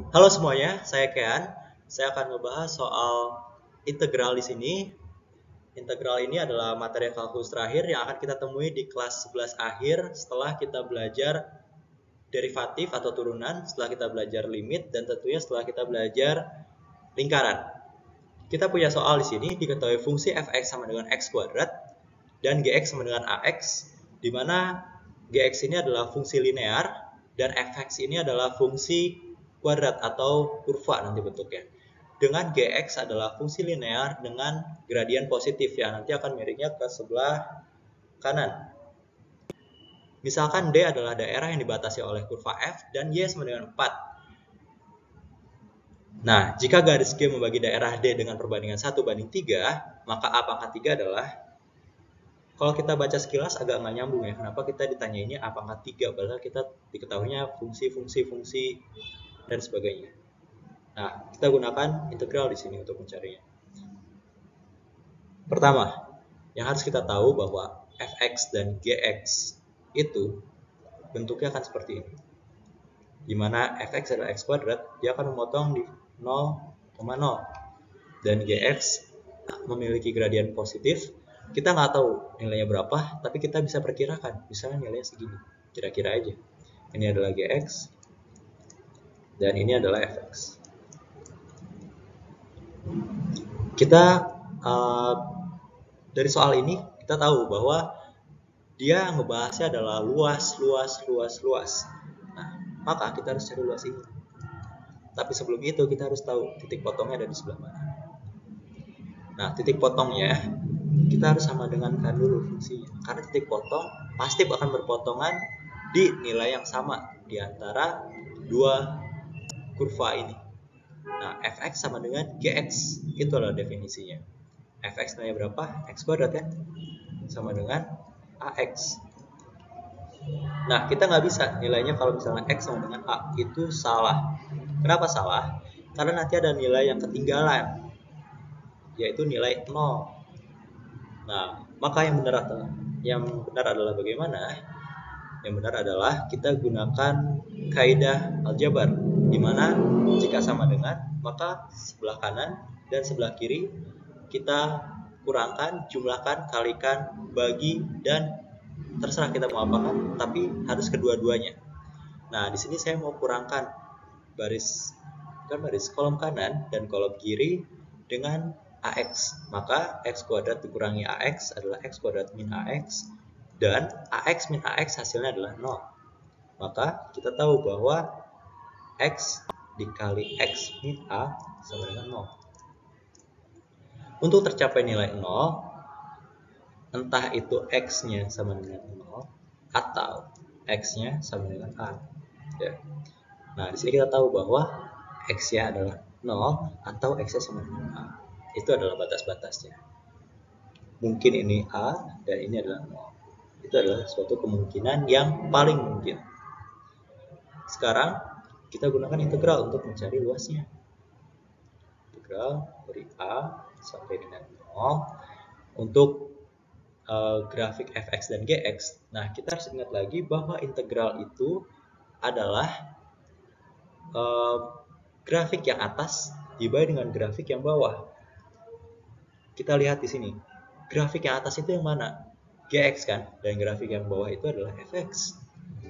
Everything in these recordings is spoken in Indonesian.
Halo semuanya, saya Kean. Saya akan ngebahas soal integral di sini. Integral ini adalah materi kalkulus terakhir yang akan kita temui di kelas 11 akhir setelah kita belajar derivatif atau turunan, setelah kita belajar limit, dan tentunya setelah kita belajar lingkaran. Kita punya soal di sini, diketahui fungsi fx sama dengan x kuadrat dan gx sama dengan ax, di mana gx ini adalah fungsi linear dan fx ini adalah fungsi kuadrat atau kurva nanti bentuknya. Dengan gx adalah fungsi linear dengan gradien positif yang nanti akan miringnya ke sebelah kanan. Misalkan D adalah daerah yang dibatasi oleh kurva f dan y sama dengan 4. Nah, jika garis G membagi daerah D dengan perbandingan 1:3, maka A pangkat 3 adalah, kalau kita baca sekilas agak nggak nyambung ya, kenapa kita ditanyainnya A pangkat 3, padahal kita diketahuinya fungsi dan sebagainya. Nah, kita gunakan integral di sini untuk mencarinya. Pertama, yang harus kita tahu bahwa fx dan gx itu bentuknya akan seperti ini. Di mana fx adalah x kuadrat, dia akan memotong di 0,0. Dan gx memiliki gradien positif. Kita nggak tahu nilainya berapa, tapi kita bisa perkirakan. Misalnya nilainya segini, kira-kira aja. Ini adalah gx, dan ini adalah fx. Kita dari soal ini kita tahu bahwa dia ngebahasnya adalah luas. Nah, maka kita harus cari luas ini. Tapi sebelum itu kita harus tahu titik potongnya ada di sebelah mana. Nah, titik potongnya kita harus sama dengankan dulu fungsinya. Karena titik potong pasti akan berpotongan di nilai yang sama di antara dua kurva ini. Nah, fx sama dengan gx, itu adalah definisinya. Fx nilainya berapa? X kuadrat kan? Sama dengan ax. Nah, kita nggak bisa nilainya kalau misalnya x sama dengan a, itu salah. Kenapa salah? Karena nanti ada nilai yang ketinggalan, yaitu nilai 0. Nah, maka yang benar adalah bagaimana? Yang benar adalah kita gunakan kaidah aljabar, di mana jika sama dengan, maka sebelah kanan dan sebelah kiri kita kurangkan, jumlahkan, kalikan, bagi, dan terserah kita mau apakan, tapi harus kedua-duanya. Nah, di sini saya mau kurangkan baris kolom kanan dan kolom kiri dengan ax. Maka x kuadrat dikurangi ax adalah x kuadrat min ax, dan ax min ax hasilnya adalah 0. Maka kita tahu bahwa x dikali x min a sama dengan 0. Untuk tercapai nilai 0, entah itu x-nya sama dengan 0 atau x-nya sama dengan a. Ya. Nah, di sini kita tahu bahwa x-nya adalah 0 atau x-nya sama dengan a. Itu adalah batas-batasnya. Mungkin ini a dan ini adalah 0. Itu adalah suatu kemungkinan yang paling mungkin. Sekarang kita gunakan integral untuk mencari luasnya. Integral dari a sampai dengan 0 untuk grafik fx dan gx. Nah, kita harus ingat lagi bahwa integral itu adalah grafik yang atas dibagi dengan grafik yang bawah. Kita lihat di sini. Grafik yang atas itu yang mana? Gx kan, dan grafik yang bawah itu adalah fx.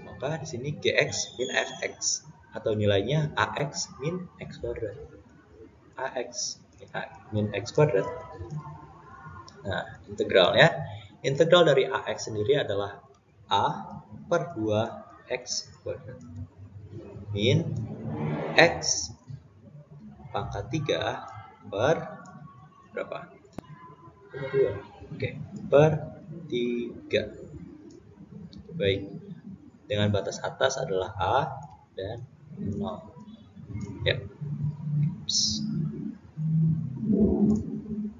Maka di sini gx min fx atau nilainya ax min x kuadrat. Ax min x kuadrat. Nah, integralnya, integral dari ax sendiri adalah a per 2x kuadrat min x pangkat 3 per berapa? 2. Oke, per 3. Baik. Dengan batas atas adalah a dan 0. Ya.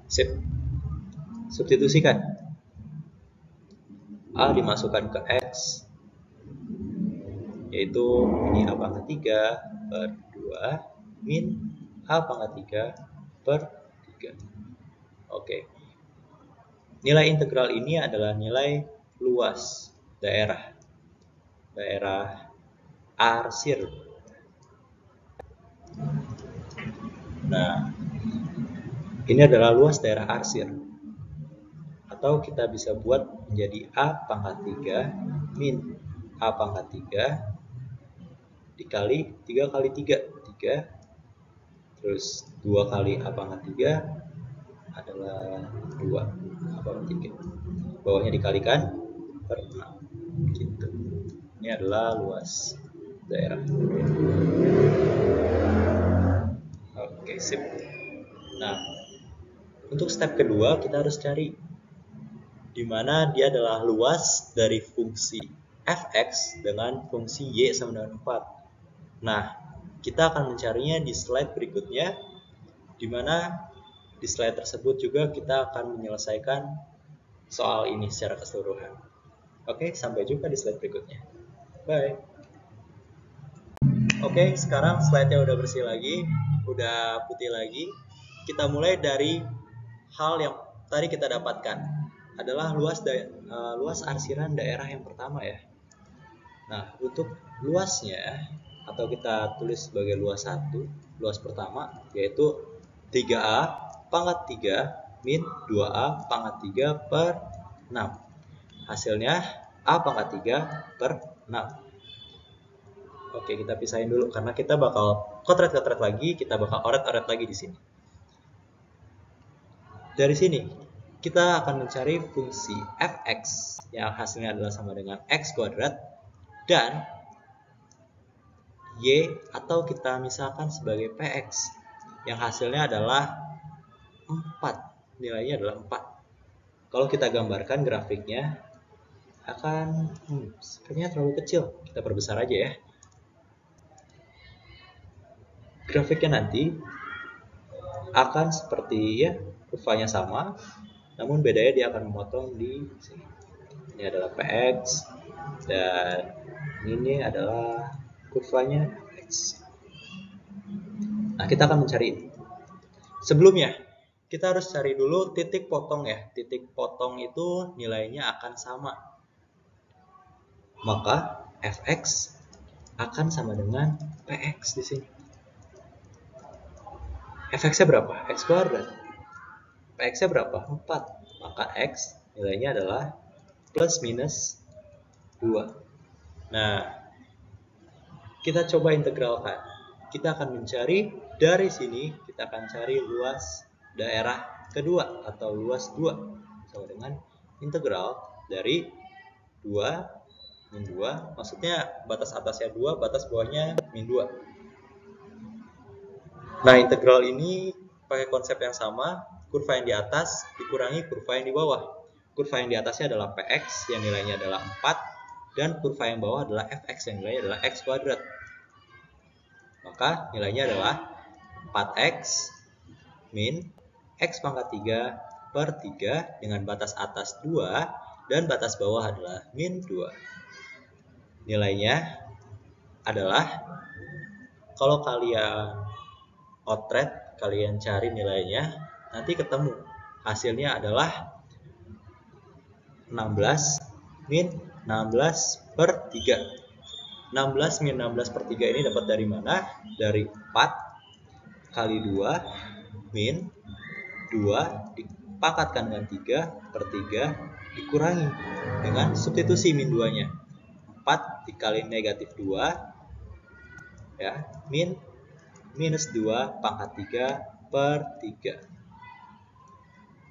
Sip. Substitusikan. A dimasukkan ke x, yaitu ini a pangkat 3 per 2 min a pangkat 3 per 3. Oke. Nilai integral ini adalah nilai luas daerah arsir. Nah, ini adalah luas daerah arsir. Atau kita bisa buat menjadi A pangkat 3 min A pangkat 3 dikali 3 kali 3. 3. Terus 2 kali A pangkat 3 adalah 2 A pangkat 3. Bawahnya dikalikan per 6. Gitu. Ini adalah luas daerah. Oke, sip. Nah, untuk step kedua kita harus cari di mana dia adalah luas dari fungsi fx dengan fungsi y sama dengan 4. Nah, kita akan mencarinya di slide berikutnya, di mana di slide tersebut juga kita akan menyelesaikan soal ini secara keseluruhan. Oke, sampai jumpa di slide berikutnya. Bye. Oke, sekarang slide-nya udah bersih lagi, udah putih lagi. Kita mulai dari hal yang tadi kita dapatkan, adalah luas arsiran daerah yang pertama ya. Nah, untuk luasnya, atau kita tulis sebagai luas 1, luas pertama, yaitu 3A pangkat 3 min 2A pangkat 3 per 6. Hasilnya A pangkat 3 per 6. Oke, kita pisahin dulu karena kita bakal kotret-kotret lagi, kita bakal oret-oret lagi di sini. Dari sini, kita akan mencari fungsi fx yang hasilnya adalah sama dengan x kuadrat dan y atau kita misalkan sebagai px yang hasilnya adalah 4. Nilainya adalah 4. Kalau kita gambarkan grafiknya akan sepertinya terlalu kecil. Kita perbesar aja ya. Grafiknya nanti akan seperti ya, kurvanya sama, namun bedanya dia akan memotong di sini. Ini adalah px dan ini adalah kurvanya x. Nah, kita akan mencari ini. Sebelumnya, kita harus cari dulu titik potong ya. Titik potong itu nilainya akan sama. Maka fx akan sama dengan px di sini. Fx-nya berapa? X kuadrat. Px-nya berapa? 4. Maka x nilainya adalah plus minus 2. Nah, kita coba integralkan. Kita akan mencari dari sini, kita akan cari luas daerah kedua atau luas 2 sama dengan integral dari 2 min 2, maksudnya batas atasnya 2, batas bawahnya min 2. Nah, integral ini pakai konsep yang sama, kurva yang di atas dikurangi kurva yang di bawah. Kurva yang di atasnya adalah px yang nilainya adalah 4, dan kurva yang bawah adalah fx yang nilainya adalah x kuadrat. Maka nilainya adalah 4x min x pangkat 3 per 3 dengan batas atas 2 dan batas bawah adalah min 2. Nilainya adalah, kalau kalian otret, kalian cari nilainya, nanti ketemu. Hasilnya adalah 16 min 16 per 3. 16 min 16 per 3 ini dapat dari mana? Dari 4 kali 2 min 2 dipangkatkan dengan 3 per 3 dikurangi dengan substitusi min 2-nya. 4 dikali negatif 2 ya, min minus 2 pangkat 3 per 3.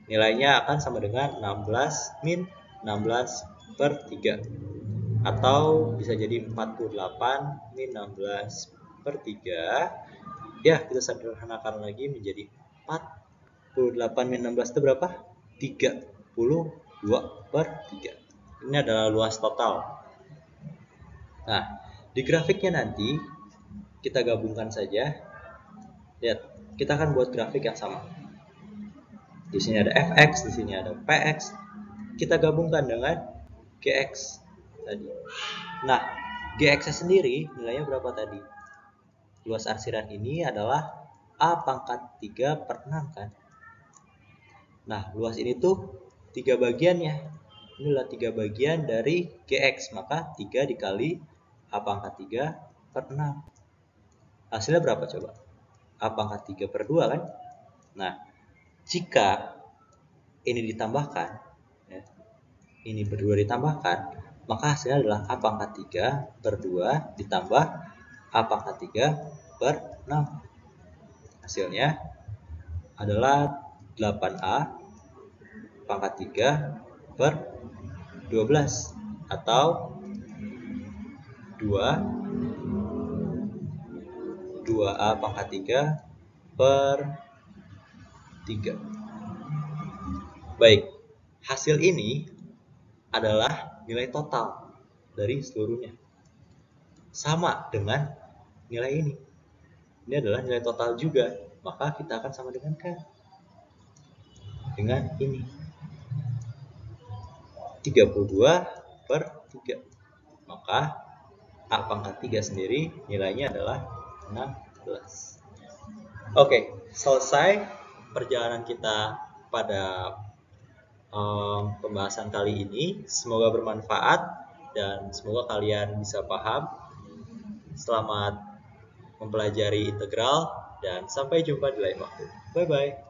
Nilainya akan sama dengan 16 min 16 per 3. Atau bisa jadi 48 min 16 per 3. Ya, kita sederhanakan lagi menjadi 48 min 16 itu berapa? 32 per 3. Ini adalah luas total. Nah, di grafiknya nanti kita gabungkan saja. Lihat, kita akan buat grafik yang sama. Di sini ada fx, di sini ada px. Kita gabungkan dengan gx tadi. Nah, gx sendiri nilainya berapa tadi? Luas arsiran ini adalah a pangkat 3 per 6 kan? Nah, luas ini tuh 3 bagiannya. Inilah 3 bagian dari gx, maka 3 dikali a pangkat 3 per 6. Hasilnya berapa coba? A pangkat 3 per 2 kan? Nah, jika ini ditambahkan, ya, ini berdua ditambahkan, maka hasilnya adalah A pangkat 3 per 2 ditambah A pangkat 3 per 6. Hasilnya adalah 8A pangkat 3 per 12 atau 2A pangkat 3 per 3. Baik, hasil ini adalah nilai total dari seluruhnya. Sama dengan nilai ini. Ini adalah nilai total juga, maka kita akan sama dengan ini. 32 per 3. Maka A pangkat 3 sendiri nilainya adalah 16. Oke, selesai perjalanan kita pada pembahasan kali ini. Semoga bermanfaat dan semoga kalian bisa paham. Selamat mempelajari integral dan sampai jumpa di lain waktu. Bye-bye.